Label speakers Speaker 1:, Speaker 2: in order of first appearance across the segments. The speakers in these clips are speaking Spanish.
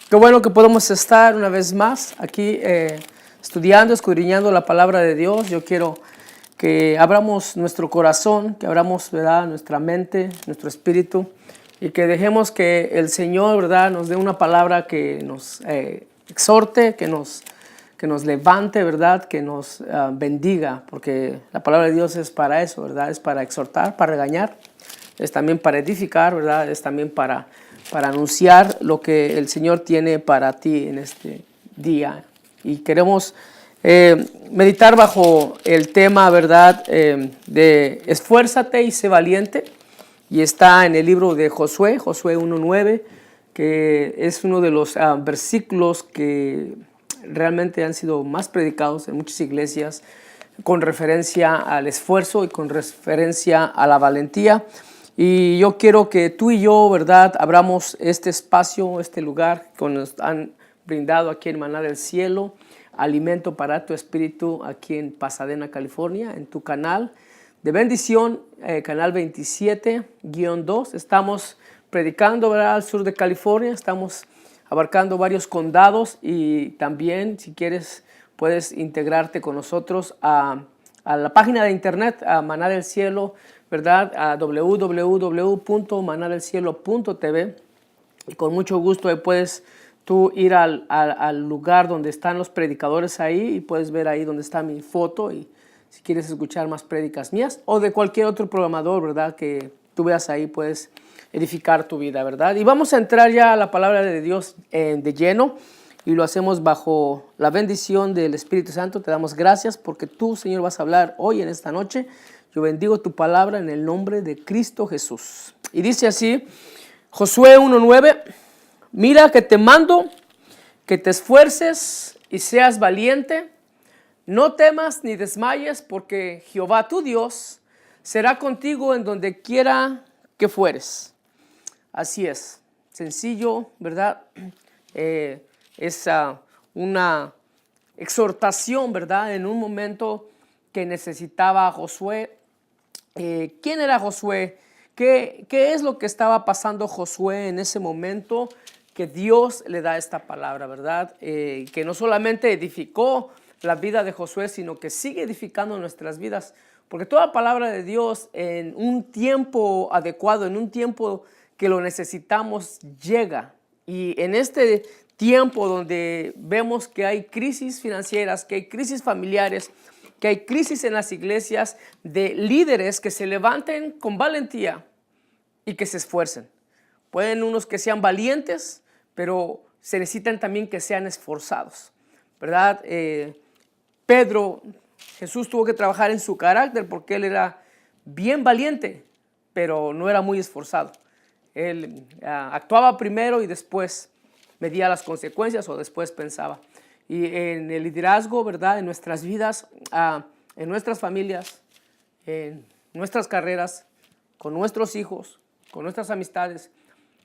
Speaker 1: Qué bueno que podemos estar una vez más aquí estudiando, escudriñando la palabra de Dios. Yo quiero que abramos nuestro corazón, que abramos, ¿verdad?, nuestra mente, nuestro espíritu, y que dejemos que el Señor, ¿verdad?, nos dé una palabra que nos exhorte, que nos levante, ¿verdad?, que nos bendiga, porque la palabra de Dios es para eso, ¿verdad?, es para exhortar, para regañar, es también para edificar, ¿verdad?, es también para anunciar lo que el Señor tiene para ti en este día. Y queremos meditar bajo el tema, ¿verdad?, de esfuérzate y sé valiente. Y está en el libro de Josué 1:9, que es uno de los versículos que realmente han sido más predicados en muchas iglesias con referencia al esfuerzo y con referencia a la valentía. Y yo quiero que tú y yo, ¿verdad?, abramos este espacio, este lugar que nos han brindado aquí en Maná del Cielo, alimento para tu espíritu, aquí en Pasadena, California, en tu canal de bendición, canal 27-2. Estamos predicando, ¿verdad?, al sur de California, estamos abarcando varios condados y también, si quieres, puedes integrarte con nosotros a la página de internet, a Maná del Cielo, ¿verdad?, a www.manadelcielo.tv, y con mucho gusto puedes tú ir al lugar donde están los predicadores ahí y puedes ver ahí donde está mi foto, y si quieres escuchar más prédicas mías o de cualquier otro programador, ¿verdad?, que tú veas ahí, puedes edificar tu vida, ¿verdad? Y vamos a entrar ya a la palabra de Dios de lleno, y lo hacemos bajo la bendición del Espíritu Santo. Te damos gracias porque tú, Señor, vas a hablar hoy en esta noche. Yo bendigo tu palabra en el nombre de Cristo Jesús. Y dice así, Josué 1:9, mira que te mando que te esfuerces y seas valiente. No temas ni desmayes, porque Jehová tu Dios será contigo en donde quiera que fueres. Así es, sencillo, ¿verdad? Es una exhortación, ¿verdad?, en un momento que necesitaba Josué. ¿Quién era Josué? ¿Qué es lo que estaba pasando Josué en ese momento que Dios le da esta palabra, ¿verdad? Que no solamente edificó la vida de Josué, sino que sigue edificando nuestras vidas, porque toda palabra de Dios en un tiempo adecuado, en un tiempo que lo necesitamos, llega. Y en este tiempo donde vemos que hay crisis financieras, que hay crisis familiares, que hay crisis en las iglesias, de líderes que se levanten con valentía y que se esfuercen. Pueden unos que sean valientes, pero se necesitan también que sean esforzados, ¿verdad? Jesús tuvo que trabajar en su carácter porque él era bien valiente, pero no era muy esforzado. Él actuaba primero y después medía las consecuencias, o después pensaba. Y en el liderazgo, ¿verdad?, en nuestras vidas, en nuestras familias, en nuestras carreras, con nuestros hijos, con nuestras amistades,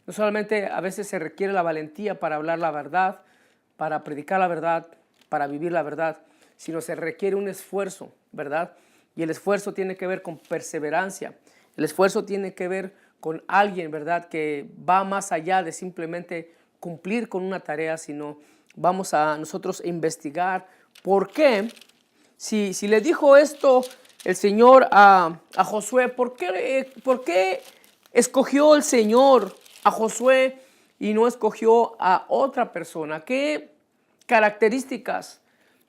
Speaker 1: no solamente a veces se requiere la valentía para hablar la verdad, para predicar la verdad, para vivir la verdad, sino se requiere un esfuerzo, ¿verdad? Y el esfuerzo tiene que ver con perseverancia. El esfuerzo tiene que ver con alguien, ¿verdad?, que va más allá de simplemente cumplir con una tarea, sino vamos a nosotros investigar por qué. Si le dijo esto el Señor a Josué, ¿por qué escogió el Señor a Josué y no escogió a otra persona? ¿Qué características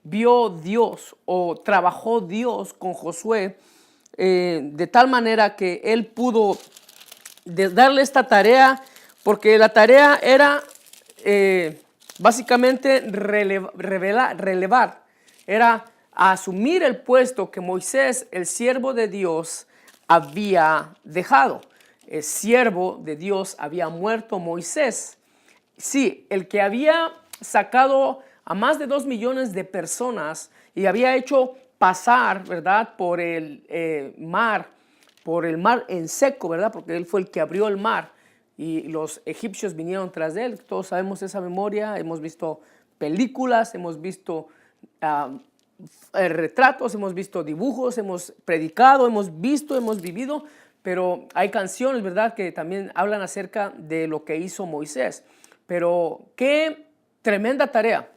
Speaker 1: vio Dios o trabajó Dios con Josué de tal manera que él pudo darle esta tarea? Porque la tarea era básicamente relevar, era asumir el puesto que Moisés, el siervo de Dios, había dejado. El siervo de Dios había muerto, Moisés. Sí, el que había sacado a más de 2 millones de personas y había hecho pasar, ¿verdad?, por el mar en seco, ¿verdad?, porque él fue el que abrió el mar y los egipcios vinieron tras de él. Todos sabemos esa memoria, hemos visto películas, hemos visto retratos, hemos visto dibujos, hemos predicado, hemos vivido, pero hay canciones, ¿verdad?, que también hablan acerca de lo que hizo Moisés. Pero qué tremenda tarea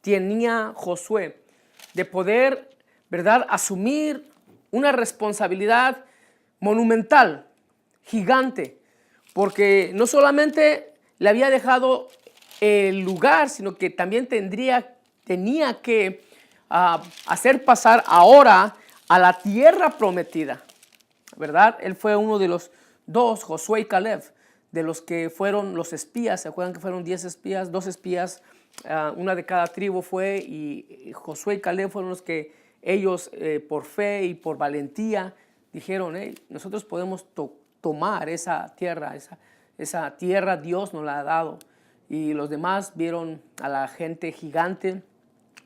Speaker 1: tenía Josué de poder, ¿verdad?, asumir una responsabilidad monumental, gigante, porque no solamente le había dejado el lugar, sino que también tenía que hacer pasar ahora a la tierra prometida, ¿verdad? Él fue uno de los dos, Josué y Caleb, de los que fueron los espías. ¿Se acuerdan que fueron 10 espías? 2 espías, una de cada tribu fue, y Josué y Caleb fueron los que ellos por fe y por valentía dijeron, hey, nosotros podemos tomar esa tierra, esa tierra Dios nos la ha dado. Y los demás vieron a la gente gigante,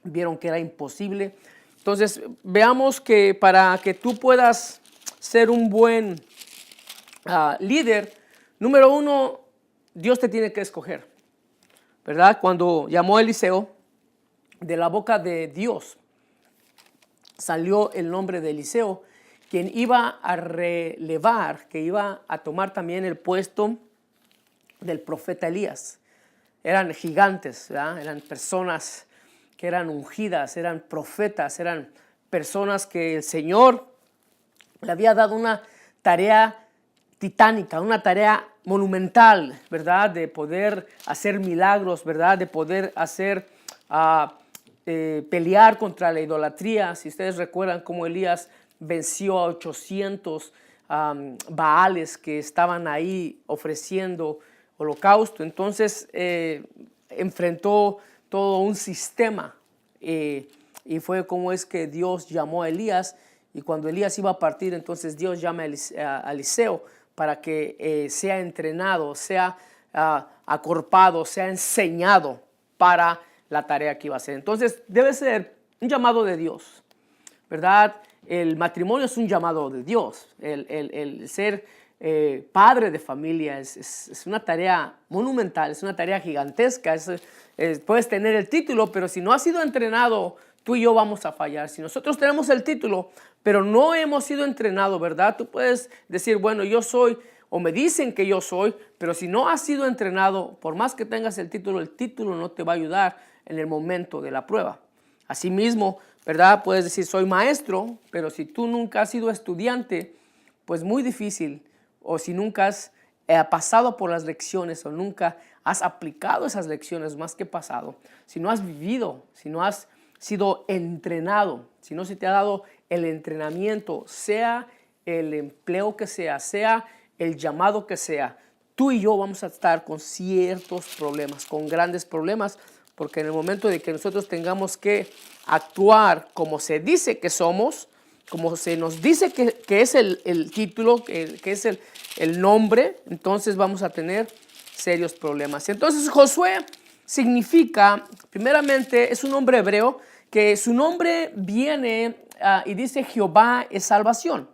Speaker 1: vieron que era imposible. Entonces veamos que para que tú puedas ser un buen líder, número uno, Dios te tiene que escoger, ¿verdad? Cuando llamó a Eliseo, de la boca de Dios salió el nombre de Eliseo, quien iba a relevar, que iba a tomar también el puesto del profeta Elías. Eran gigantes, ¿verdad? Eran personas que eran ungidas, eran profetas, eran personas que el Señor le había dado una tarea titánica, una tarea monumental, ¿verdad? De poder hacer milagros, ¿verdad? De poder hacer, pelear contra la idolatría. Si ustedes recuerdan cómo Elías venció a 800 Baales que estaban ahí ofreciendo holocausto. Entonces enfrentó todo un sistema y fue como es que Dios llamó a Elías. Y cuando Elías iba a partir, entonces Dios llama a Eliseo para que sea entrenado, sea acorpado, sea enseñado para la tarea que iba a hacer. Entonces debe ser un llamado de Dios, ¿verdad? El matrimonio es un llamado de Dios. El ser padre de familia es una tarea monumental, es una tarea gigantesca. Puedes tener el título, pero si no has sido entrenado, tú y yo vamos a fallar. Si nosotros tenemos el título, pero no hemos sido entrenados, ¿verdad? Tú puedes decir, bueno, yo soy, o me dicen que yo soy, pero si no has sido entrenado, por más que tengas el título no te va a ayudar en el momento de la prueba. Asimismo, ¿verdad? Puedes decir, soy maestro, pero si tú nunca has sido estudiante, pues muy difícil. O si nunca has pasado por las lecciones o nunca has aplicado esas lecciones más que pasado, si no has vivido, si no has sido entrenado, si no se te ha dado el entrenamiento, sea el empleo que sea el llamado que sea, tú y yo vamos a estar con ciertos problemas, con grandes problemas, porque en el momento de que nosotros tengamos que actuar como se dice que somos, como se nos dice que es el título, que es el nombre, entonces vamos a tener serios problemas. Entonces Josué significa, primeramente, es un nombre hebreo, que su nombre viene y dice Jehová es salvación.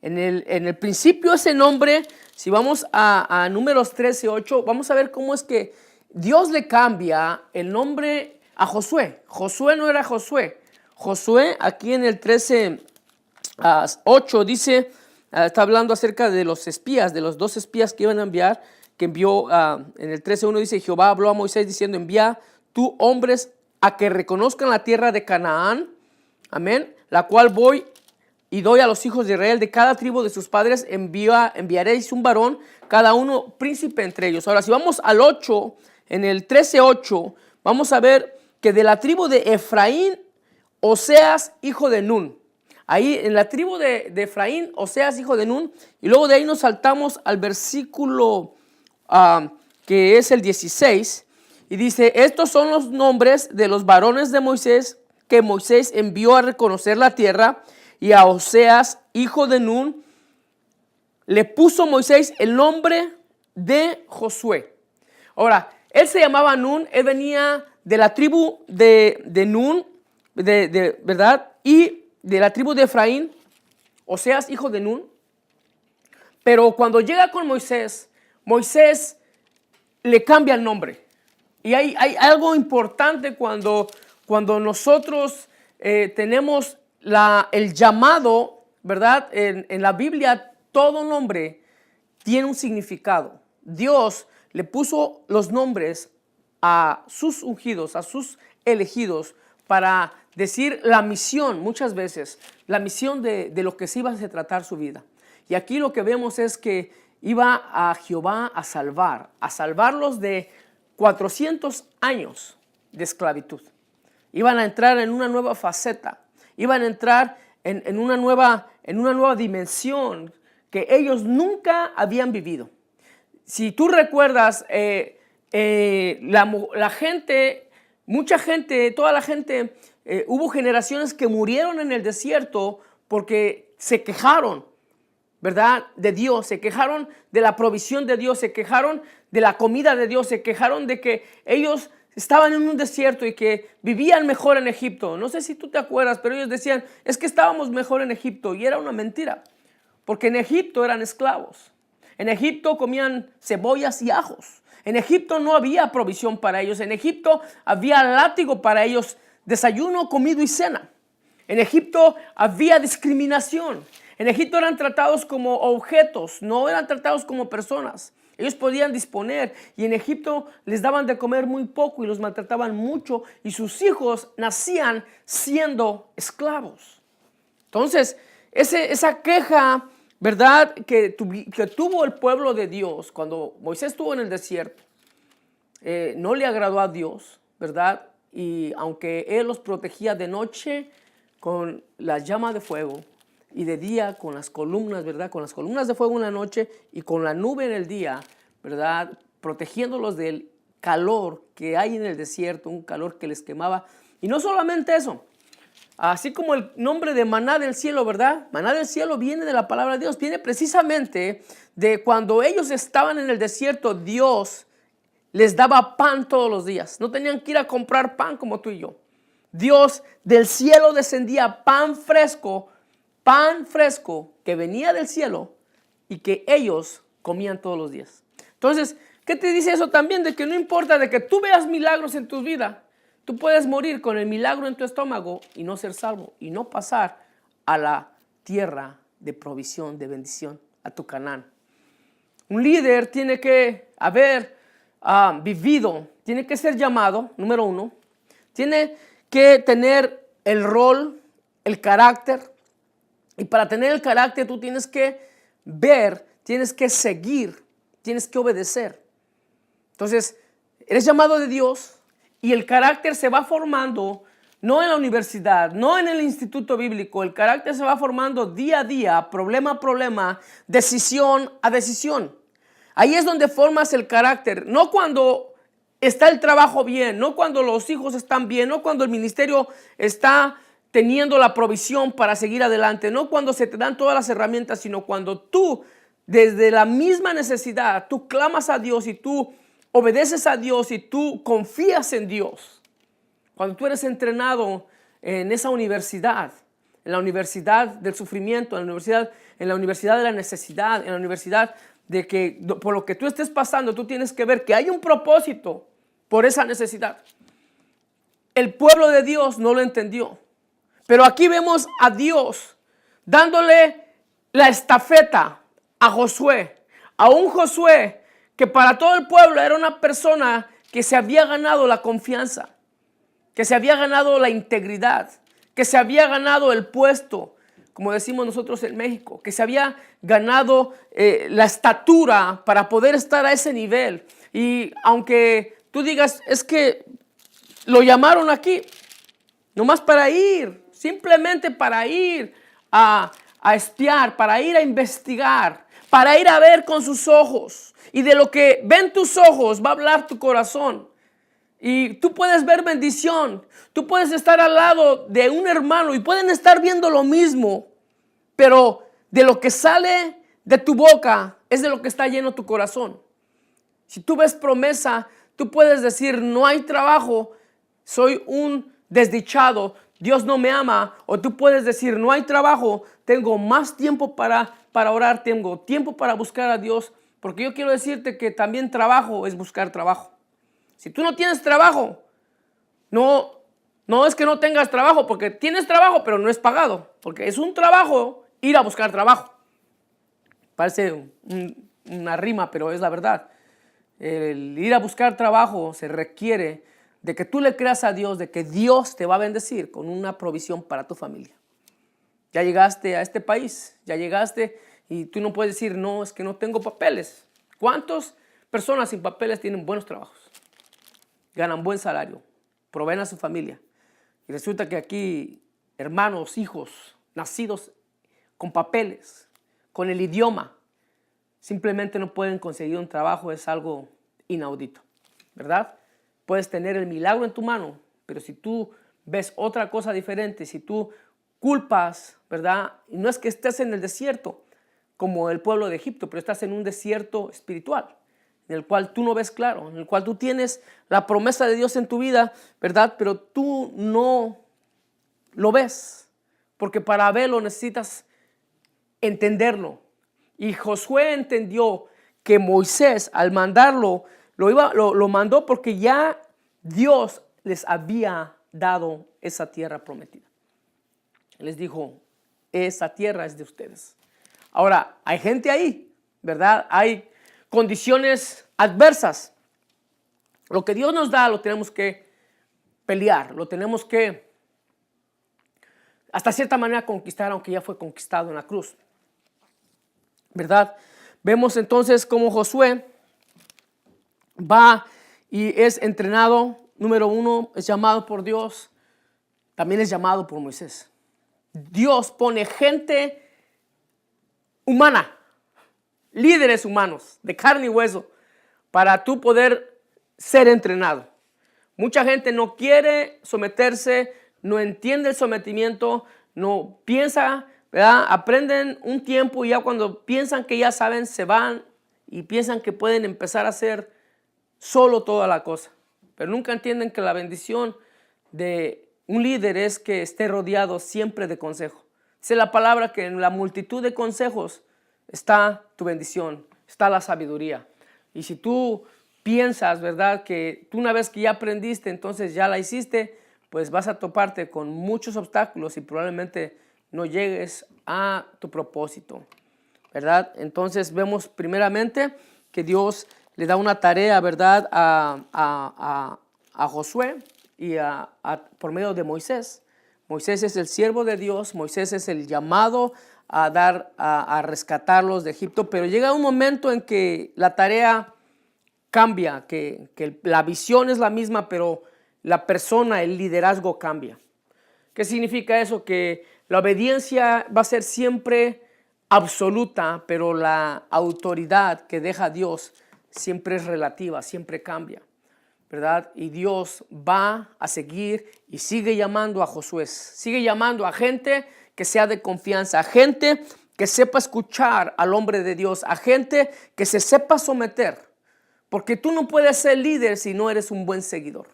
Speaker 1: En el principio ese nombre, si vamos a Números 13:8, vamos a ver cómo es que Dios le cambia el nombre a Josué. Josué no era Josué. Josué aquí en el 13:8 dice, está hablando acerca de los espías, de los 2 espías que iban a enviar, que envió en el 13:1 dice, Jehová habló a Moisés diciendo, envía tú hombres a que reconozcan la tierra de Canaán, amén, la cual voy y doy a los hijos de Israel, de cada tribu de sus padres enviaréis un varón, cada uno príncipe entre ellos. Ahora, si vamos al 8, en el 13:8, vamos a ver que de la tribu de Efraín, Oseas, hijo de Nun. Ahí en la tribu de Efraín, Oseas, hijo de Nun, y luego de ahí nos saltamos al versículo que es el 16, y dice, estos son los nombres de los varones de Moisés, que Moisés envió a reconocer la tierra, y a Oseas, hijo de Nun, le puso Moisés el nombre de Josué. Ahora, él se llamaba Nun, él venía de la tribu de Nun, ¿verdad? Y de la tribu de Efraín, Oseas, hijo de Nun. Pero cuando llega con Moisés, Moisés le cambia el nombre. Y hay algo importante cuando nosotros tenemos el llamado, ¿verdad? En la Biblia todo nombre tiene un significado. Dios le puso los nombres a sus ungidos, a sus elegidos, para decir la misión, muchas veces, la misión de lo que se iba a tratar su vida. Y aquí lo que vemos es que iba a Jehová a salvarlos de 400 años de esclavitud. Iban a entrar en una nueva faceta, iban a entrar en una nueva dimensión que ellos nunca habían vivido. Si tú recuerdas, la gente, mucha gente, toda la gente, hubo generaciones que murieron en el desierto porque se quejaron, ¿verdad?, de Dios, se quejaron de la provisión de Dios, se quejaron de la comida de Dios, se quejaron de que ellos estaban en un desierto y que vivían mejor en Egipto. No sé si tú te acuerdas, pero ellos decían, es que estábamos mejor en Egipto, y era una mentira, porque en Egipto eran esclavos. En Egipto comían cebollas y ajos. En Egipto no había provisión para ellos. En Egipto había látigo para ellos, desayuno, comido y cena. En Egipto había discriminación. En Egipto eran tratados como objetos, no eran tratados como personas. Ellos podían disponer, y en Egipto les daban de comer muy poco y los maltrataban mucho, y sus hijos nacían siendo esclavos. Entonces, esa queja, ¿verdad?, que tuvo el pueblo de Dios cuando Moisés estuvo en el desierto, no le agradó a Dios, ¿verdad? Y aunque Él los protegía de noche con la llama de fuego y de día con las columnas, ¿verdad?, con las columnas de fuego en la noche y con la nube en el día, ¿verdad?, protegiéndolos del calor que hay en el desierto, un calor que les quemaba. Y no solamente eso, así como el nombre de maná del cielo, ¿verdad? Maná del cielo viene de la palabra de Dios, viene precisamente de cuando ellos estaban en el desierto. Dios les daba pan todos los días, no tenían que ir a comprar pan como tú y yo. Dios del cielo descendía pan fresco que venía del cielo y que ellos comían todos los días. Entonces, ¿qué te dice eso también? De que no importa de que tú veas milagros en tu vida, tú puedes morir con el milagro en tu estómago y no ser salvo y no pasar a la tierra de provisión, de bendición, a tu Canaán. Un líder tiene que haber vivido, tiene que ser llamado, número uno, tiene que tener el rol, el carácter. Y para tener el carácter tú tienes que ver, tienes que seguir, tienes que obedecer. Entonces, eres llamado de Dios y el carácter se va formando no en la universidad, no en el instituto bíblico. El carácter se va formando día a día, problema a problema, decisión a decisión. Ahí es donde formas el carácter, no cuando está el trabajo bien, no cuando los hijos están bien, no cuando el ministerio está teniendo la provisión para seguir adelante, no cuando se te dan todas las herramientas, sino cuando tú, desde la misma necesidad, tú clamas a Dios y tú obedeces a Dios y tú confías en Dios. Cuando tú eres entrenado en esa universidad, en la universidad del sufrimiento, en la universidad de la necesidad, en la universidad de que por lo que tú estés pasando, tú tienes que ver que hay un propósito por esa necesidad. El pueblo de Dios no lo entendió. Pero aquí vemos a Dios dándole la estafeta a Josué, a un Josué que para todo el pueblo era una persona que se había ganado la confianza, que se había ganado la integridad, que se había ganado el puesto, como decimos nosotros en México, que se había ganado la estatura para poder estar a ese nivel. Y aunque tú digas, es que lo llamaron aquí, nomás para ir, simplemente para ir a espiar, para ir a investigar, para ir a ver con sus ojos. Y de lo que ven tus ojos va a hablar tu corazón. Y tú puedes ver bendición, tú puedes estar al lado de un hermano y pueden estar viendo lo mismo, pero de lo que sale de tu boca es de lo que está lleno tu corazón. Si tú ves promesa, tú puedes decir, no hay trabajo, soy un desdichado, Dios no me ama. O tú puedes decir, no hay trabajo, tengo más tiempo para orar, tengo tiempo para buscar a Dios. Porque yo quiero decirte que también trabajo es buscar trabajo. Si tú no tienes trabajo, no es que no tengas trabajo, porque tienes trabajo, pero no es pagado. Porque es un trabajo ir a buscar trabajo. Parece una rima, pero es la verdad. El ir a buscar trabajo se requiere de que tú le creas a Dios, de que Dios te va a bendecir con una provisión para tu familia. Ya llegaste a este país, ya llegaste y tú no puedes decir, no, es que no tengo papeles. ¿Cuántas personas sin papeles tienen buenos trabajos? Ganan buen salario, proveen a su familia. Y resulta que aquí hermanos, hijos, nacidos con papeles, con el idioma, simplemente no pueden conseguir un trabajo. Es algo inaudito, ¿verdad? Puedes tener el milagro en tu mano, pero si tú ves otra cosa diferente, si tú culpas, ¿verdad? Y no es que estés en el desierto como el pueblo de Egipto, pero estás en un desierto espiritual, en el cual tú no ves claro, en el cual tú tienes la promesa de Dios en tu vida, ¿verdad? Pero tú no lo ves, porque para verlo necesitas entenderlo. Y Josué entendió que Moisés, al mandarlo, lo mandó porque ya Dios les había dado esa tierra prometida. Les dijo, esa tierra es de ustedes. Ahora, hay gente ahí, ¿verdad? Hay condiciones adversas. Lo que Dios nos da lo tenemos que pelear, lo tenemos que, hasta cierta manera, conquistar, aunque ya fue conquistado en la cruz, ¿verdad? Vemos entonces cómo Josué va y es entrenado. Número uno, es llamado por Dios, también es llamado por Moisés. Dios pone gente humana, líderes humanos, de carne y hueso, para tú poder ser entrenado. Mucha gente no quiere someterse, no entiende el sometimiento, no piensa, ¿verdad? Aprenden un tiempo y ya cuando piensan que ya saben, se van y piensan que pueden empezar a hacer solo toda la cosa. Pero nunca entienden que la bendición de un líder es que esté rodeado siempre de consejo. Dice la palabra que en la multitud de consejos está tu bendición, está la sabiduría. Y si tú piensas, ¿verdad?, que tú una vez que ya aprendiste, entonces ya la hiciste, pues vas a toparte con muchos obstáculos y probablemente no llegues a tu propósito, ¿verdad? Entonces vemos primeramente que Dios le da una tarea, ¿verdad?, a Josué y por medio de Moisés. Moisés es el siervo de Dios, Moisés es el llamado a rescatarlos de Egipto, pero llega un momento en que la tarea cambia, que la visión es la misma, pero la persona, el liderazgo cambia. ¿Qué significa eso? Que la obediencia va a ser siempre absoluta, pero la autoridad que deja Dios siempre es relativa, siempre cambia, ¿verdad? Y Dios va a seguir y sigue llamando a Josué, sigue llamando a gente que sea de confianza, a gente que sepa escuchar al hombre de Dios, a gente que se sepa someter, porque tú no puedes ser líder si no eres un buen seguidor.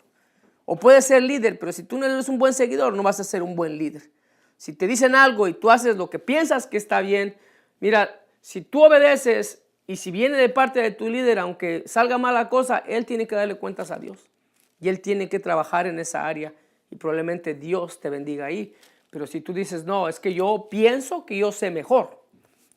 Speaker 1: O puedes ser líder, pero si tú no eres un buen seguidor, no vas a ser un buen líder. Si te dicen algo y tú haces lo que piensas que está bien, mira, si tú obedeces y si viene de parte de tu líder, aunque salga mala cosa, él tiene que darle cuentas a Dios. Y él tiene que trabajar en esa área y probablemente Dios te bendiga ahí. Pero si tú dices, no, es que yo pienso que yo sé mejor.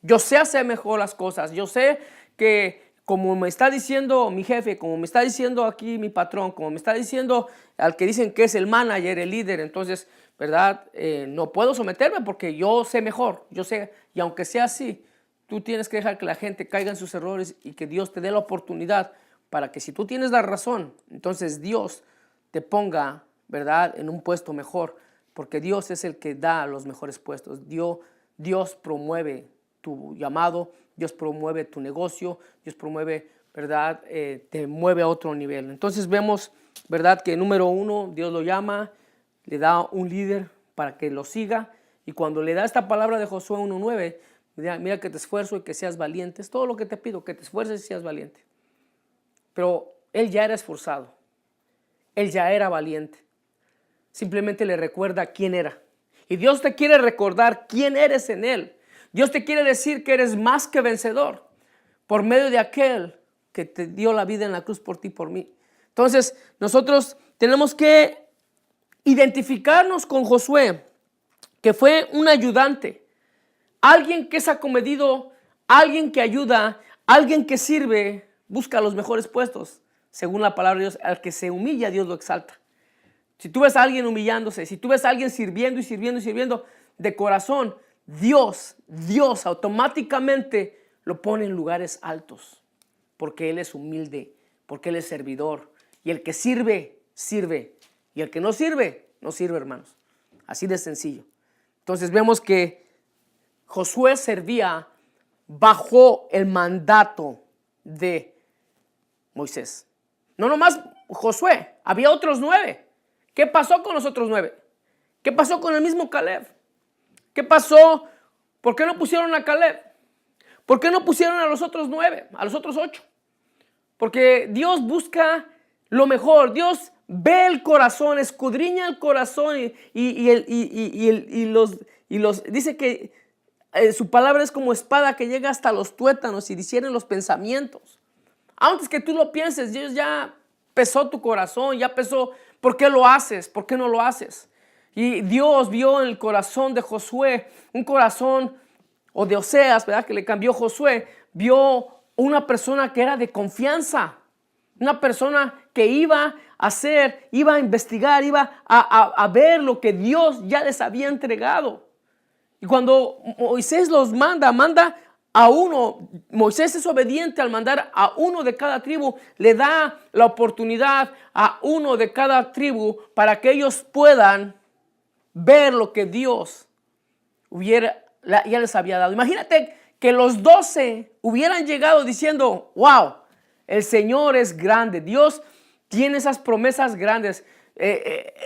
Speaker 1: Yo sé hacer mejor las cosas. Yo sé que como me está diciendo mi jefe, como me está diciendo aquí mi patrón, como me está diciendo al que dicen que es el manager, el líder, entonces, ¿verdad? No puedo someterme porque yo sé mejor, yo sé, y aunque sea así, tú tienes que dejar que la gente caiga en sus errores y que Dios te dé la oportunidad para que si tú tienes la razón, entonces Dios te ponga, ¿verdad?, en un puesto mejor, porque Dios es el que da los mejores puestos. Dios promueve tu llamado, Dios promueve tu negocio, Dios promueve, ¿verdad?, te mueve a otro nivel. Entonces vemos, ¿verdad?, que número uno, Dios lo llama, le da un líder para que lo siga, y cuando le da esta palabra de Josué 1:9, mira que te esfuerzo y que seas valiente, es todo lo que te pido, que te esfuerces y seas valiente. Pero él ya era esforzado, él ya era valiente, simplemente le recuerda quién era. Y Dios te quiere recordar quién eres en él. Dios te quiere decir que eres más que vencedor por medio de aquel que te dio la vida en la cruz por ti y por mí. Entonces, nosotros tenemos que identificarnos con Josué, que fue un ayudante, alguien que es acomedido, alguien que ayuda, alguien que sirve busca los mejores puestos. Según la palabra de Dios, al que se humilla, Dios lo exalta. Si tú ves a alguien humillándose, si tú ves a alguien sirviendo y sirviendo y sirviendo de corazón, Dios automáticamente lo pone en lugares altos. Porque Él es humilde, porque Él es servidor. Y el que sirve, sirve. Y el que no sirve, no sirve, hermanos. Así de sencillo. Entonces vemos que Josué servía bajo el mandato de Moisés. No nomás Josué, había otros 9. ¿Qué pasó con los otros 9? ¿Qué pasó con el mismo Caleb? ¿Qué pasó? ¿Por qué no pusieron a Caleb? ¿Por qué no pusieron a los otros 9, a los otros 8? Porque Dios busca lo mejor. Dios ve el corazón, escudriña el corazón y los dice que su palabra es como espada que llega hasta los tuétanos y discierne los pensamientos. Antes que tú lo pienses, Dios ya pesó tu corazón, ya pesó por qué lo haces, por qué no lo haces. Y Dios vio en el corazón de Josué un corazón, o de Oseas, ¿verdad? Que le cambió Josué, vio una persona que era de confianza, una persona que iba a hacer, iba a investigar, iba a ver lo que Dios ya les había entregado. Y cuando Moisés los manda a uno. Moisés es obediente al mandar a uno de cada tribu. Le da la oportunidad a uno de cada tribu para que ellos puedan ver lo que Dios ya les había dado. Imagínate que los 12 hubieran llegado diciendo, wow, el Señor es grande. Dios tiene esas promesas grandes.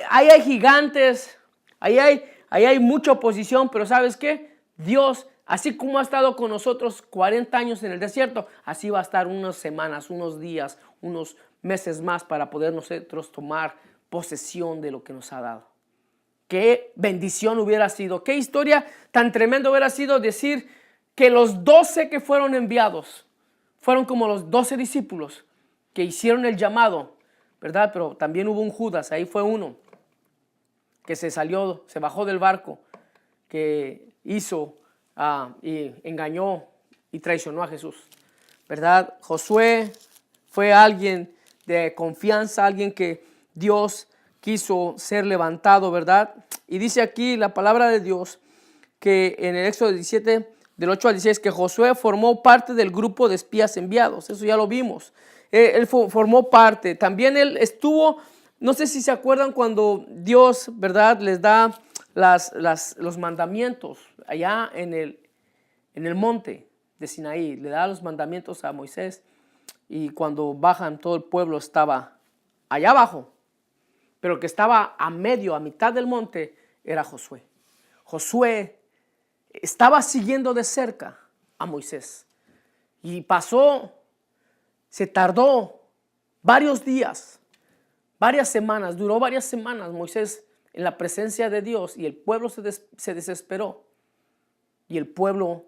Speaker 1: Ahí hay gigantes, ahí hay mucha oposición, pero ¿sabes qué? Dios, así como ha estado con nosotros 40 años en el desierto, así va a estar unas semanas, unos días, unos meses más para poder nosotros tomar posesión de lo que nos ha dado. Qué bendición hubiera sido, qué historia tan tremenda hubiera sido decir que los 12 que fueron enviados fueron como los 12 discípulos que hicieron el llamado, ¿verdad? Pero también hubo un Judas, ahí fue uno que se bajó del barco, que hizo y engañó y traicionó a Jesús, ¿verdad? Josué fue alguien de confianza, alguien que Dios quiso ser levantado, ¿verdad? Y dice aquí la palabra de Dios que en el Éxodo 17, del 8 al 16, que Josué formó parte del grupo de espías enviados. Eso ya lo vimos. Él formó parte. También él estuvo, no sé si se acuerdan cuando Dios, ¿verdad?, les da los mandamientos allá en el monte de Sinaí. Le da los mandamientos a Moisés y cuando bajan todo el pueblo estaba allá abajo. Pero el que estaba a mitad del monte era Josué. Josué estaba siguiendo de cerca a Moisés. Y se tardó varios días, varias semanas, duró varias semanas Moisés en la presencia de Dios y el pueblo se desesperó. Y el pueblo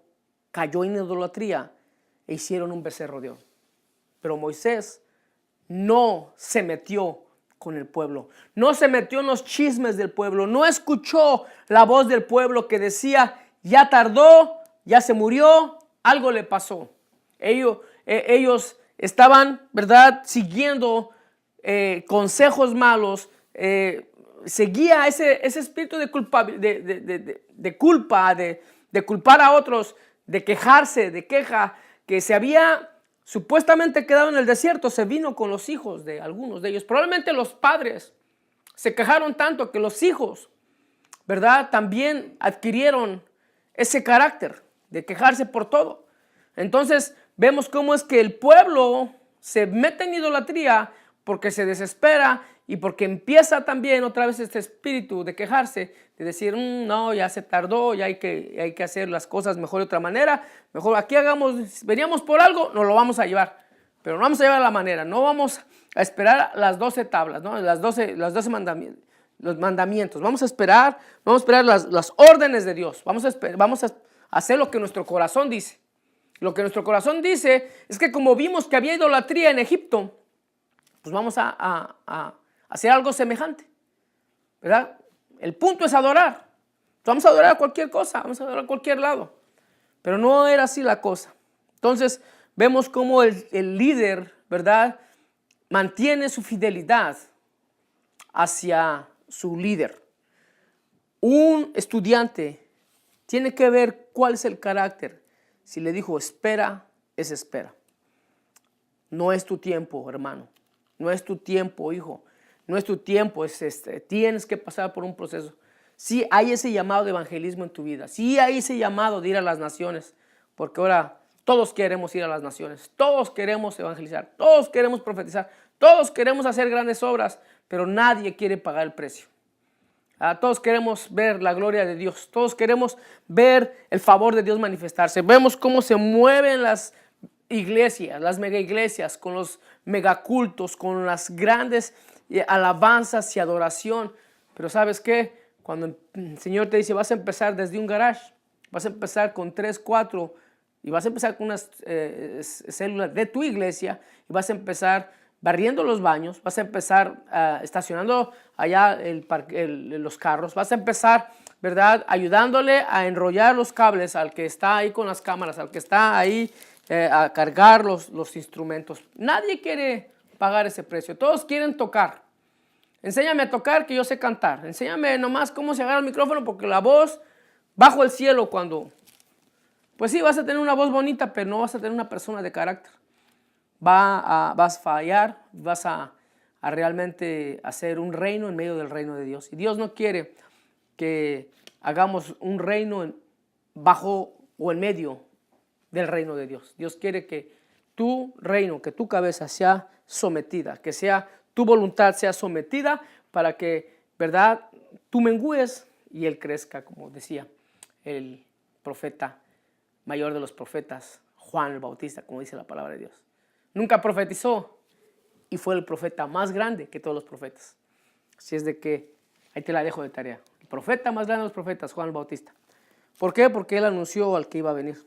Speaker 1: cayó en idolatría e hicieron un becerro de oro. Pero Moisés no se metió con el pueblo, no se metió en los chismes del pueblo, no escuchó la voz del pueblo que decía, ya tardó, ya se murió, algo le pasó. Ellos estaban, ¿verdad?, siguiendo consejos malos, seguía ese espíritu de culpa, de culpar a otros, de quejarse, de queja, que se había supuestamente quedado en el desierto, se vino con los hijos de algunos de ellos. Probablemente los padres se quejaron tanto que los hijos, ¿verdad?, también adquirieron ese carácter de quejarse por todo. Entonces vemos cómo es que el pueblo se mete en idolatría porque se desespera y porque empieza también otra vez este espíritu de quejarse, de decir, no, ya se tardó, ya hay que hacer las cosas mejor de otra manera, mejor aquí veníamos por algo, nos lo vamos a llevar, pero no vamos a llevar a la manera, no vamos a esperar las 12 tablas, ¿no? Las 12 mandamientos, los mandamientos, vamos a esperar las órdenes de Dios, vamos a hacer lo que nuestro corazón dice. Lo que nuestro corazón dice es que como vimos que había idolatría en Egipto, pues vamos a hacer algo semejante, ¿verdad? El punto es adorar. Vamos a adorar cualquier cosa, vamos a adorar a cualquier lado. Pero no era así la cosa. Entonces vemos cómo el líder, ¿verdad?, mantiene su fidelidad hacia su líder. Un estudiante tiene que ver cuál es el carácter. Si le dijo espera, es espera. No es tu tiempo, hermano. No es tu tiempo, hijo. No es tu tiempo. Tienes que pasar por un proceso. Sí hay ese llamado de evangelismo en tu vida. Sí hay ese llamado de ir a las naciones. Porque ahora todos queremos ir a las naciones. Todos queremos evangelizar. Todos queremos profetizar. Todos queremos hacer grandes obras. Pero nadie quiere pagar el precio. Todos queremos ver la gloria de Dios. Todos queremos ver el favor de Dios manifestarse. Vemos cómo se mueven las iglesias, las mega iglesias, con los megacultos, con las grandes alabanzas y adoración. Pero ¿sabes qué? Cuando el Señor te dice, vas a empezar desde un garage, vas a empezar con 3, 4, y vas a empezar con unas células de tu iglesia, y vas a empezar barriendo los baños, vas a empezar estacionando allá los carros, vas a empezar, ¿verdad?, ayudándole a enrollar los cables al que está ahí con las cámaras, al que está ahí a cargar los instrumentos. Nadie quiere pagar ese precio, todos quieren tocar. Enséñame a tocar que yo sé cantar, enséñame nomás cómo se agarra el micrófono, porque la voz bajo el cielo cuando... Pues sí, vas a tener una voz bonita, pero no vas a tener una persona de carácter. Vas a fallar, vas a realmente hacer un reino en medio del reino de Dios. Y Dios no quiere que hagamos un reino bajo o en medio del reino de Dios. Dios quiere que tu reino, que tu cabeza sea sometida, que sea tu voluntad sea sometida para que, ¿verdad?, tú mengues y Él crezca, como decía el profeta mayor de los profetas, Juan el Bautista, como dice la palabra de Dios. Nunca profetizó y fue el profeta más grande que todos los profetas. Así es de que ahí te la dejo de tarea. El profeta más grande de los profetas, Juan el Bautista. ¿Por qué? Porque él anunció al que iba a venir.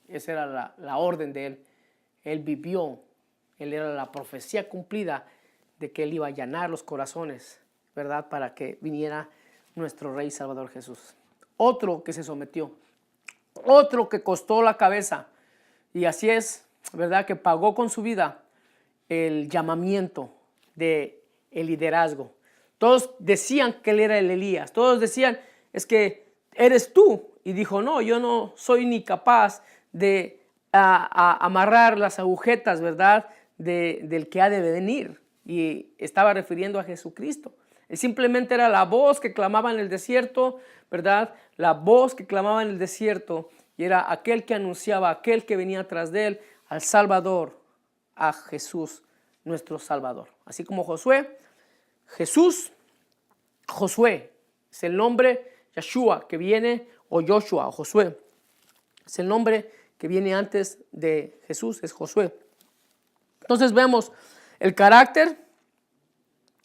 Speaker 1: Esa era la orden de él. Él vivió, él era la profecía cumplida de que él iba a allanar los corazones, ¿verdad?, para que viniera nuestro Rey Salvador Jesús. Otro que se sometió, otro que costó la cabeza, y así es, ¿verdad?, que pagó con su vida el llamamiento del liderazgo. Todos decían que él era el Elías, todos decían, es que eres tú, y dijo, no, yo no soy ni capaz de amarrar las agujetas, ¿verdad?, del que ha de venir, y estaba refiriendo a Jesucristo. Él simplemente era la voz que clamaba en el desierto, ¿verdad?, la voz que clamaba en el desierto, y era aquel que anunciaba, aquel que venía tras de él, al Salvador, a Jesús, nuestro Salvador. Así como Josué, Josué es el nombre, Yeshua, que viene, o Joshua, o Josué, es el nombre que viene antes de Jesús, es Josué. Entonces vemos el carácter,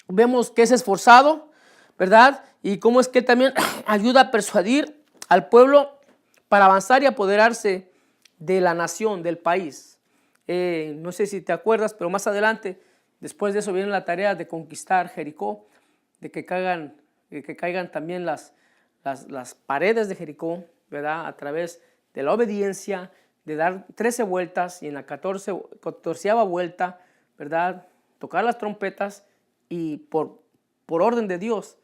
Speaker 1: vemos que es esforzado, ¿verdad? Y cómo es que también ayuda a persuadir al pueblo para avanzar y apoderarse de la nación, del país. No sé si te acuerdas, pero más adelante, después de eso viene la tarea de conquistar Jericó, de que caigan también las paredes de Jericó, ¿verdad?, a través de la obediencia, de dar 13 vueltas y en la 14ª vuelta, ¿verdad?, tocar las trompetas y por orden de Dios,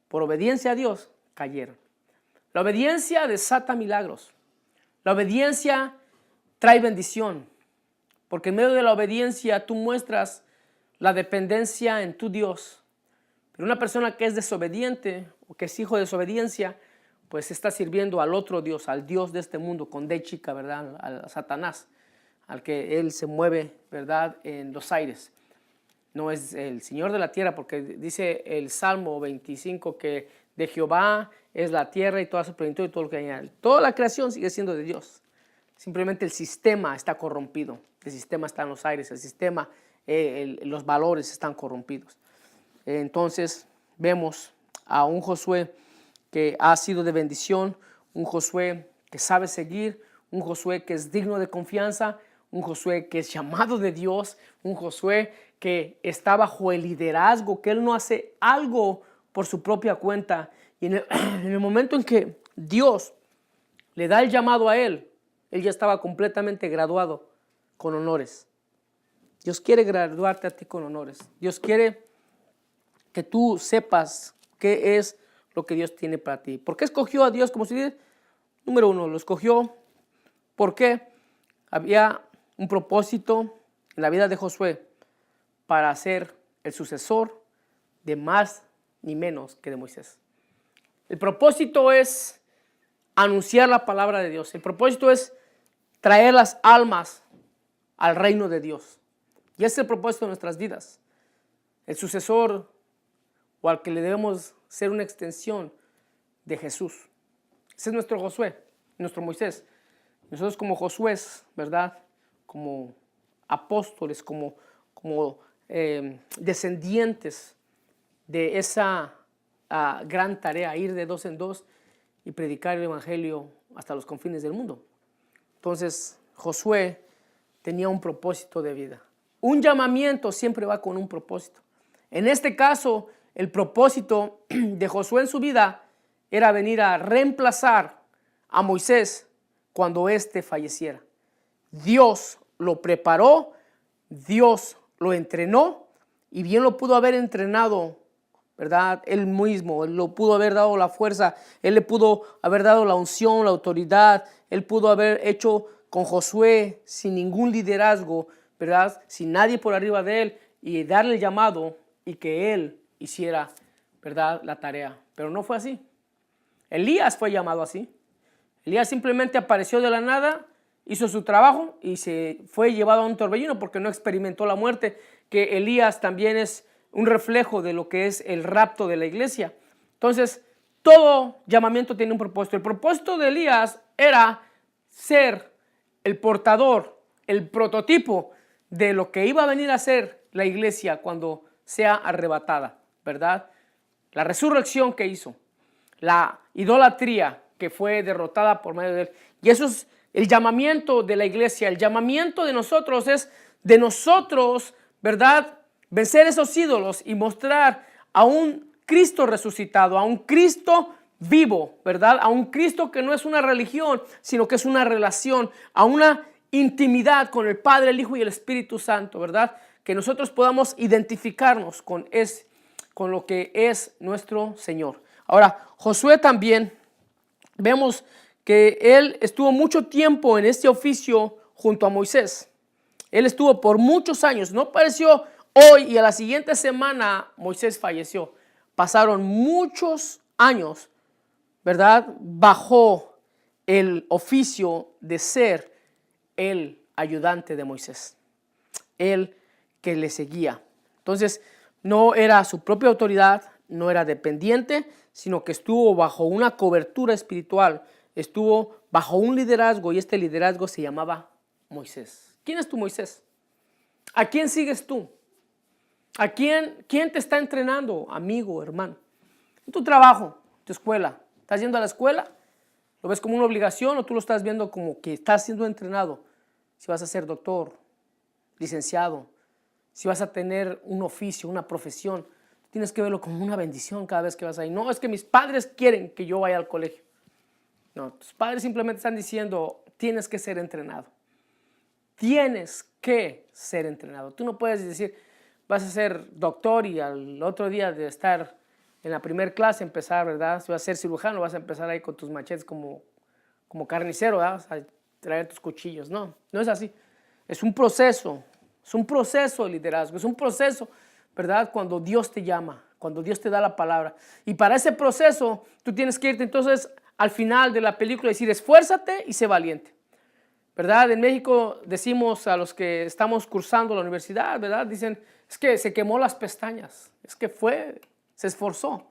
Speaker 1: por obediencia a Dios, cayeron. La obediencia desata milagros. La obediencia trae bendición, porque en medio de la obediencia tú muestras la dependencia en tu Dios. Pero una persona que es desobediente o que es hijo de desobediencia, pues está sirviendo al otro Dios, al Dios de este mundo, con D chica, ¿verdad?, a Satanás, al que él se mueve, ¿verdad?, en los aires. No es el Señor de la tierra, porque dice el Salmo 25 que de Jehová es la tierra y toda su plenitud y todo lo que hay en él. Toda la creación sigue siendo de Dios. Simplemente el sistema está corrompido. El sistema está en los aires. El sistema, los valores están corrompidos. Entonces vemos a un Josué que ha sido de bendición, un Josué que sabe seguir, un Josué que es digno de confianza, un Josué que es llamado de Dios, un Josué que está bajo el liderazgo, que él no hace algo por su propia cuenta. Y en el momento en que Dios le da el llamado a él, él ya estaba completamente graduado con honores. Dios quiere graduarte a ti con honores. Dios quiere que tú sepas qué es lo que Dios tiene para ti. ¿Por qué escogió a Dios como su líder? Número uno, lo escogió porque había un propósito en la vida de Josué para ser el sucesor de más ni menos que de Moisés. El propósito es anunciar la palabra de Dios. El propósito es traer las almas al reino de Dios. Y ese es el propósito de nuestras vidas. El sucesor o al que le debemos ser una extensión de Jesús. Ese es nuestro Josué, nuestro Moisés. Nosotros como Josué, ¿verdad? Como apóstoles, como descendientes de esa gran tarea, ir de dos en dos y predicar el evangelio hasta los confines del mundo. Entonces, Josué tenía un propósito de vida. Un llamamiento siempre va con un propósito. En este caso, el propósito de Josué en su vida era venir a reemplazar a Moisés cuando éste falleciera. Dios lo preparó, Dios lo entrenó y bien lo pudo haber entrenado, ¿verdad? Él mismo, él lo pudo haber dado la fuerza, él le pudo haber dado la unción, la autoridad, él pudo haber hecho con Josué sin ningún liderazgo, ¿verdad? Sin nadie por arriba de él y darle el llamado y que él hiciera, ¿verdad?, la tarea. Pero no fue así. Elías fue llamado así. Elías simplemente apareció de la nada, hizo su trabajo y se fue llevado a un torbellino porque no experimentó la muerte, que Elías también es un reflejo de lo que es el rapto de la iglesia. Entonces, todo llamamiento tiene un propósito. El propósito de Elías era ser el portador, el prototipo de lo que iba a venir a ser la iglesia cuando sea arrebatada, ¿verdad? La resurrección que hizo, la idolatría que fue derrotada por medio de él. Y eso es el llamamiento de la iglesia. El llamamiento de nosotros es de nosotros, ¿verdad?, vencer esos ídolos y mostrar a un Cristo resucitado, a un Cristo vivo, ¿verdad? A un Cristo que no es una religión, sino que es una relación, a una intimidad con el Padre, el Hijo y el Espíritu Santo, ¿verdad? Que nosotros podamos identificarnos con lo que es nuestro Señor. Ahora, Josué también, vemos que él estuvo mucho tiempo en este oficio junto a Moisés. Él estuvo por muchos años, no apareció hoy y a la siguiente semana Moisés falleció. Pasaron muchos años, ¿verdad?, bajo el oficio de ser el ayudante de Moisés, el que le seguía. Entonces, no era su propia autoridad, no era dependiente, sino que estuvo bajo una cobertura espiritual, estuvo bajo un liderazgo y este liderazgo se llamaba Moisés. ¿Quién es tu Moisés? ¿A quién sigues tú? ¿A quién te está entrenando, amigo, hermano? En tu trabajo, tu escuela. ¿Estás yendo a la escuela? ¿Lo ves como una obligación o tú lo estás viendo como que estás siendo entrenado? Si vas a ser doctor, licenciado, si vas a tener un oficio, una profesión, tienes que verlo como una bendición cada vez que vas ahí. No, es que mis padres quieren que yo vaya al colegio. No, tus padres simplemente están diciendo, tienes que ser entrenado. Tienes que ser entrenado. Tú no puedes decir, vas a ser doctor y al otro día de estar en la primera clase empezar, ¿verdad? Si vas a ser cirujano, vas a empezar ahí con tus machetes como carnicero, ¿verdad? Vas a traer tus cuchillos. No, no es así. Es un proceso de liderazgo, es un proceso, ¿verdad? Cuando Dios te llama, cuando Dios te da la palabra. Y para ese proceso, tú tienes que irte entonces al final de la película y decir, esfuérzate y sé valiente. ¿Verdad? En México decimos a los que estamos cursando la universidad, ¿verdad? Dicen, es que se quemó las pestañas, es que se esforzó,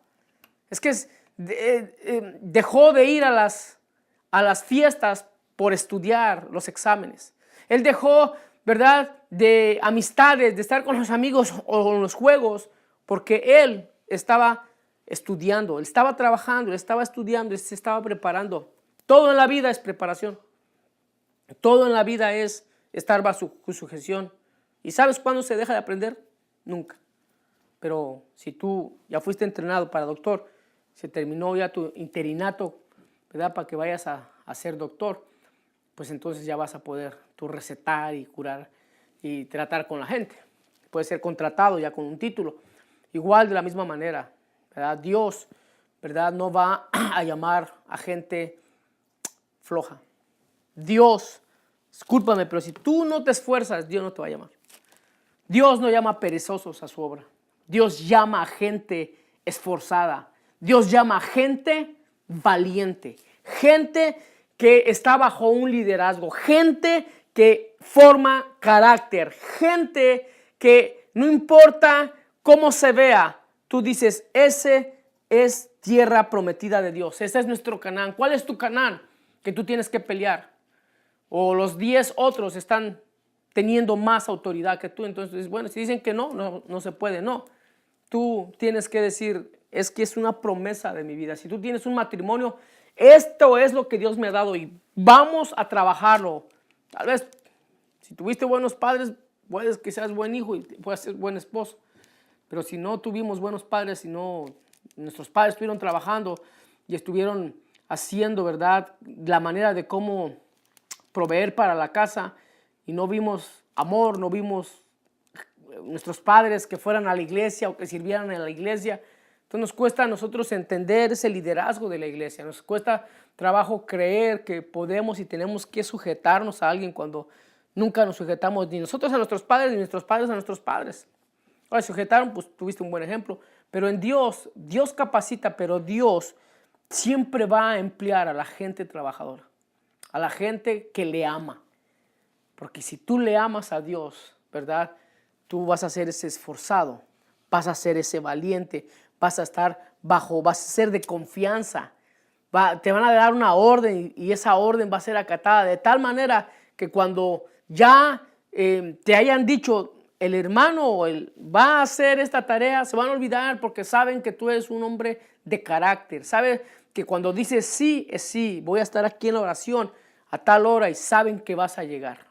Speaker 1: es que dejó de ir a las fiestas por estudiar los exámenes. Él dejó, ¿verdad?, de amistades, de estar con los amigos o con los juegos, porque él estaba estudiando, él estaba trabajando, él estaba estudiando, él se estaba preparando. Todo en la vida es preparación. Todo en la vida es estar bajo su gestión. ¿Y sabes cuándo se deja de aprender? Nunca. Pero si tú ya fuiste entrenado para doctor, se terminó ya tu interinato, ¿verdad?, para que vayas a ser doctor. pues entonces ya vas a poder tú recetar y curar y tratar con la gente. Puedes ser contratado ya con un título. Igual de la misma manera, ¿verdad? Dios, ¿verdad? No va a llamar a gente floja. Dios, discúlpame, pero si tú no te esfuerzas, Dios no te va a llamar. Dios no llama a perezosos a su obra. Dios llama a gente esforzada. Dios llama a gente valiente. Gente que está bajo un liderazgo. Gente que forma carácter. Gente que no importa cómo se vea, tú dices, ese es tierra prometida de Dios. Ese es nuestro Canaán. ¿Cuál es tu Canaán que tú tienes que pelear? O los 10 otros están teniendo más autoridad que tú. Entonces, bueno, si dicen que no se puede, no. Tú tienes que decir, es que es una promesa de mi vida. Si tú tienes un matrimonio, esto es lo que Dios me ha dado y vamos a trabajarlo. Tal vez, si tuviste buenos padres, puedes que seas buen hijo y puedas ser buen esposo. Pero si no tuvimos buenos padres, si no, nuestros padres estuvieron trabajando y estuvieron haciendo, ¿verdad?, la manera de cómo proveer para la casa y no vimos amor, no vimos nuestros padres que fueran a la iglesia o que sirvieran en la iglesia. Entonces nos cuesta a nosotros entender ese liderazgo de la iglesia. Nos cuesta trabajo creer que podemos y tenemos que sujetarnos a alguien cuando nunca nos sujetamos ni nosotros a nuestros padres ni nuestros padres a nuestros padres. Ahora, sujetaron, pues tuviste un buen ejemplo. Pero en Dios, Dios capacita, pero Dios siempre va a emplear a la gente trabajadora, a la gente que le ama. Porque si tú le amas a Dios, ¿verdad?, tú vas a ser ese esforzado, vas a ser ese valiente, vas a estar vas a ser de confianza. Te van a dar una orden y esa orden va a ser acatada de tal manera que cuando ya te hayan dicho el hermano va a hacer esta tarea, se van a olvidar porque saben que tú eres un hombre de carácter. Saben que cuando dices sí, es sí, voy a estar aquí en la oración a tal hora y saben que vas a llegar.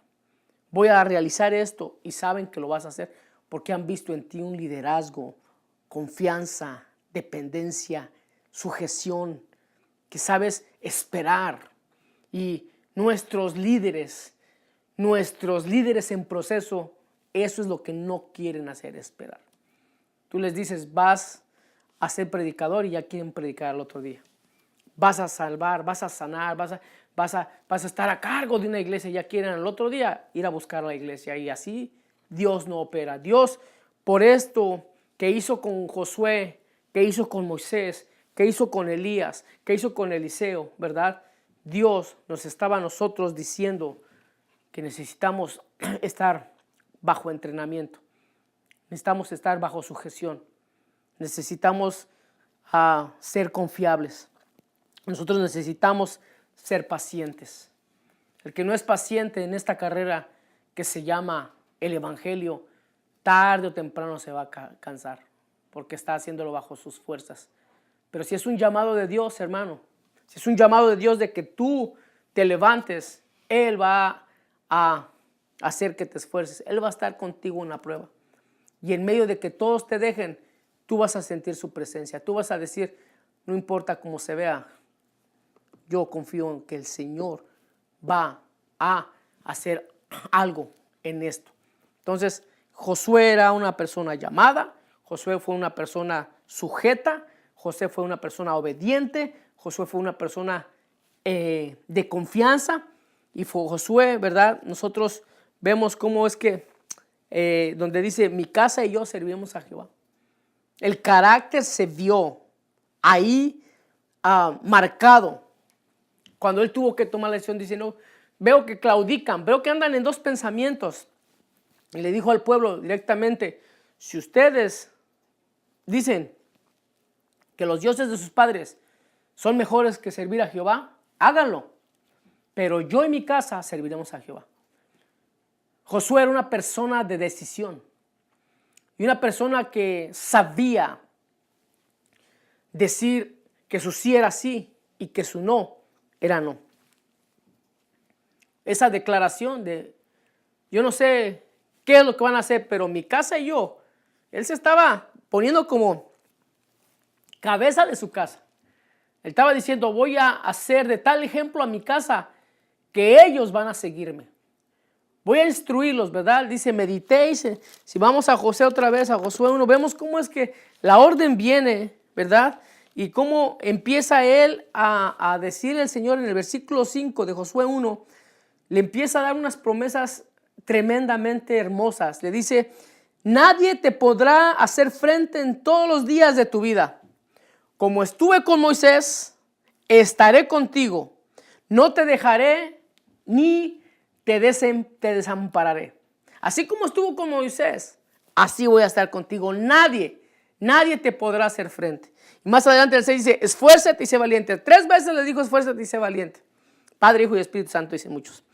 Speaker 1: Voy a realizar esto y saben que lo vas a hacer porque han visto en ti un liderazgo, confianza, dependencia, sujeción, que sabes esperar. Y nuestros líderes en proceso, eso es lo que no quieren hacer, esperar. Tú les dices, vas a ser predicador y ya quieren predicar al otro día. Vas a salvar, vas a sanar, vas a estar a cargo de una iglesia y ya quieren al otro día ir a buscar la iglesia. Y así Dios no opera. Dios, por esto que hizo con Josué, que hizo con Moisés, que hizo con Elías, que hizo con Eliseo, ¿verdad? Dios nos estaba a nosotros diciendo que necesitamos estar bajo entrenamiento. Necesitamos estar bajo sujeción. Necesitamos ser confiables. Nosotros necesitamos ser pacientes. El que no es paciente en esta carrera que se llama el Evangelio, tarde o temprano se va a cansar porque está haciéndolo bajo sus fuerzas. Pero si es un llamado de Dios, hermano, si es un llamado de Dios de que tú te levantes, Él va a hacer que te esfuerces. Él va a estar contigo en la prueba. Y en medio de que todos te dejen, tú vas a sentir su presencia. Tú vas a decir, no importa cómo se vea, yo confío en que el Señor va a hacer algo en esto. Entonces, Josué era una persona llamada, Josué fue una persona sujeta, Josué fue una persona obediente, Josué fue una persona de confianza. Y fue Josué, ¿verdad? Nosotros vemos cómo es que, donde dice, mi casa y yo servimos a Jehová. El carácter se vio ahí marcado. Cuando él tuvo que tomar la decisión diciendo, veo que claudican, veo que andan en dos pensamientos. Y le dijo al pueblo directamente, si ustedes dicen que los dioses de sus padres son mejores que servir a Jehová, háganlo. Pero yo y mi casa serviremos a Jehová. Josué era una persona de decisión y una persona que sabía decir que su sí era sí y que su no era no. Esa declaración de yo no sé qué es lo que van a hacer, pero mi casa y yo, él se estaba poniendo como cabeza de su casa. Él estaba diciendo, voy a hacer de tal ejemplo a mi casa que ellos van a seguirme. Voy a instruirlos, ¿verdad? Dice, meditéis. Si vamos a José otra vez, a Josué 1, vemos cómo es que la orden viene, ¿verdad? Y cómo empieza él a decirle al Señor en el versículo 5 de Josué 1, le empieza a dar unas promesas tremendamente hermosas. Le dice, nadie te podrá hacer frente en todos los días de tu vida. Como estuve con Moisés, estaré contigo. No te dejaré ni te desampararé. Así como estuvo con Moisés, así voy a estar contigo. Nadie te podrá hacer frente. Y más adelante el 6 dice, esfuérzate y sé valiente. 3 veces le dijo, esfuérzate y sé valiente. Padre, Hijo y Espíritu Santo, dicen muchos.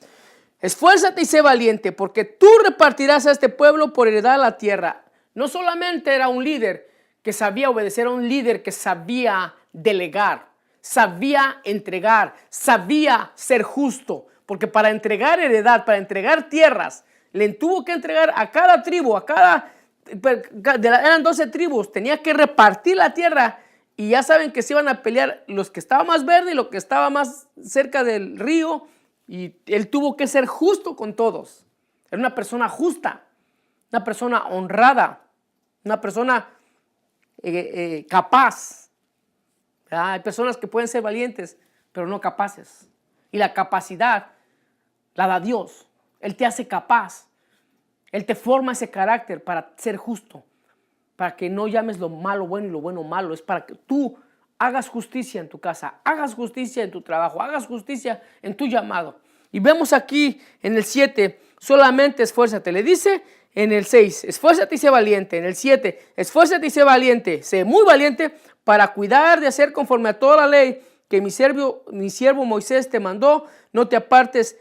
Speaker 1: Esfuérzate y sé valiente, porque tú repartirás a este pueblo por heredad la tierra. No solamente era un líder que sabía obedecer, era un líder que sabía delegar, sabía entregar, sabía ser justo. Porque para entregar heredad, para entregar tierras, le tuvo que entregar a cada tribu, eran 12 tribus, tenía que repartir la tierra. Y ya saben que se iban a pelear los que estaban más verdes y los que estaban más cerca del río. Y él tuvo que ser justo con todos. Era una persona justa, una persona honrada, una persona capaz. Hay personas que pueden ser valientes, pero no capaces. Y la capacidad la da Dios. Él te hace capaz. Él te forma ese carácter para ser justo. Para que no llames lo malo bueno y lo bueno malo. Es para que tú hagas justicia en tu casa, hagas justicia en tu trabajo, hagas justicia en tu llamado. Y vemos aquí en el 7, solamente esfuérzate. Le dice en el 6, esfuérzate y sé valiente. En el 7, esfuérzate y sé valiente. Sé muy valiente para cuidar de hacer conforme a toda la ley que mi siervo Moisés te mandó. No te apartes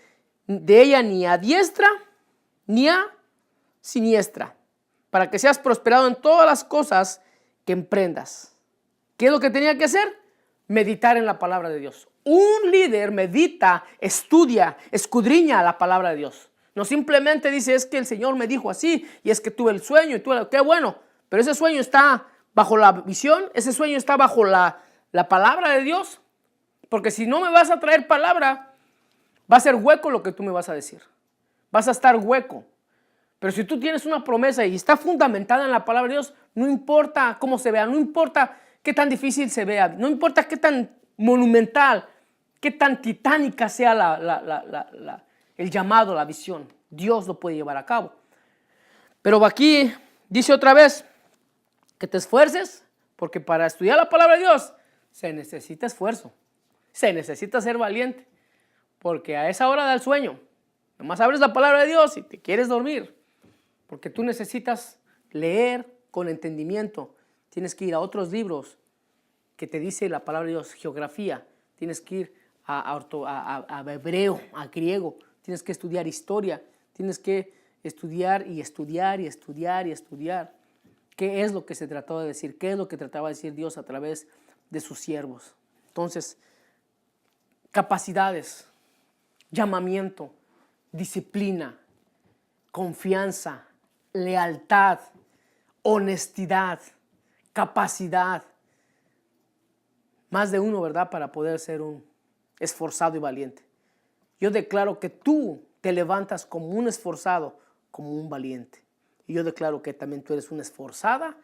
Speaker 1: de ella ni a diestra ni a siniestra, para que seas prosperado en todas las cosas que emprendas. ¿Qué es lo que tenía que hacer? Meditar en la palabra de Dios. Un líder medita, estudia, escudriña la palabra de Dios. No simplemente dice, es que el Señor me dijo así, y es que tuve el sueño, y tuve, qué bueno, pero ese sueño está bajo la visión, ese sueño está bajo la palabra de Dios, porque si no me vas a traer palabra, va a ser hueco lo que tú me vas a decir. Vas a estar hueco. Pero si tú tienes una promesa y está fundamentada en la palabra de Dios, no importa cómo se vea, no importa qué tan difícil se vea, no importa qué tan monumental, qué tan titánica sea el llamado, la visión, Dios lo puede llevar a cabo. Pero aquí dice otra vez que te esfuerces, porque para estudiar la palabra de Dios se necesita esfuerzo, se necesita ser valiente, porque a esa hora del sueño, nomás abres la palabra de Dios y te quieres dormir. Porque tú necesitas leer con entendimiento. Tienes que ir a otros libros que te dice la palabra de Dios, geografía. Tienes que ir a hebreo, a griego. Tienes que estudiar historia. Tienes que estudiar y estudiar y estudiar y estudiar. ¿Qué es lo que se trataba de decir? ¿Qué es lo que trataba de decir Dios a través de sus siervos? Entonces, capacidades, llamamiento, disciplina, confianza, lealtad, honestidad, capacidad. Más de uno, ¿verdad? Para poder ser un esforzado y valiente. Yo declaro que tú te levantas como un esforzado, como un valiente. Y yo declaro que también tú eres una esforzada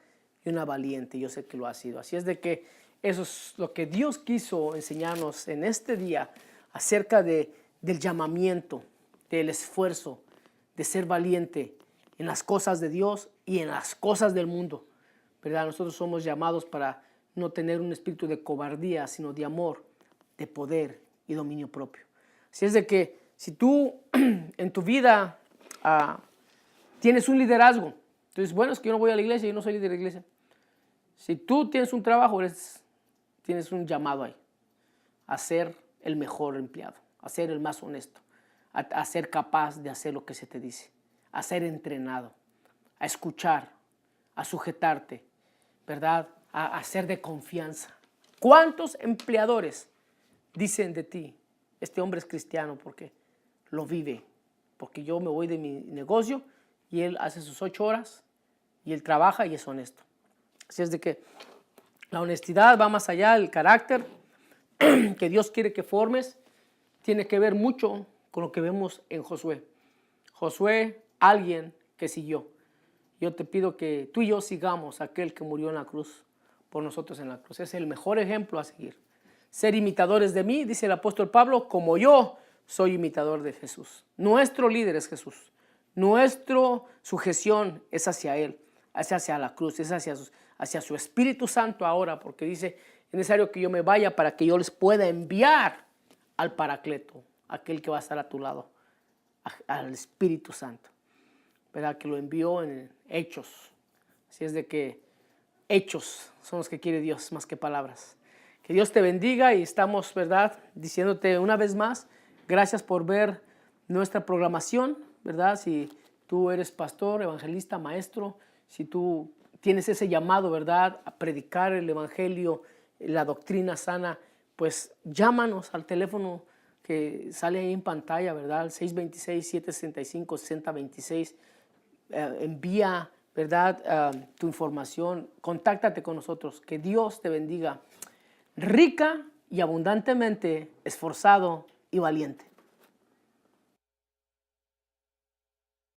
Speaker 1: y una valiente. Yo sé que lo has sido. Así es de que eso es lo que Dios quiso enseñarnos en este día acerca del llamamiento, del esfuerzo, de ser valiente en las cosas de Dios y en las cosas del mundo, ¿verdad? Nosotros somos llamados para no tener un espíritu de cobardía, sino de amor, de poder y dominio propio. Así es de que si tú en tu vida tienes un liderazgo, entonces, bueno, es que yo no voy a la iglesia, yo no soy líder de iglesia. Si tú tienes un trabajo, tienes un llamado ahí, a ser el mejor empleado, a ser el más honesto, a ser capaz de hacer lo que se te dice, a ser entrenado, a escuchar, a sujetarte, ¿verdad? A ser de confianza. ¿Cuántos empleadores dicen de ti, este hombre es cristiano porque lo vive? Porque yo me voy de mi negocio y él hace sus 8 horas y él trabaja y es honesto. Así es de que la honestidad va más allá del carácter que Dios quiere que formes. Tiene que ver mucho con lo que vemos en Josué. Josué, alguien que siguió. Yo te pido que tú y yo sigamos a aquel que murió en la cruz, por nosotros en la cruz. Es el mejor ejemplo a seguir. Ser imitadores de mí, dice el apóstol Pablo, como yo soy imitador de Jesús. Nuestro líder es Jesús. Nuestra sujeción es hacia Él, es hacia la cruz, es hacia su Espíritu Santo ahora, porque dice, es necesario que yo me vaya para que yo les pueda enviar al Paracleto, aquel que va a estar a tu lado, al Espíritu Santo, ¿verdad? Que lo envió en Hechos. Así es de que hechos son los que quiere Dios más que palabras. Que Dios te bendiga y estamos, ¿verdad?, diciéndote una vez más, gracias por ver nuestra programación, ¿verdad? Si tú eres pastor, evangelista, maestro, si tú tienes ese llamado, ¿verdad?, a predicar el evangelio, la doctrina sana, pues llámanos al teléfono que sale ahí en pantalla, ¿verdad? Al 626-765-6026. Envía, ¿verdad?, tu información. Contáctate con nosotros. Que Dios te bendiga rica y abundantemente, esforzado y valiente.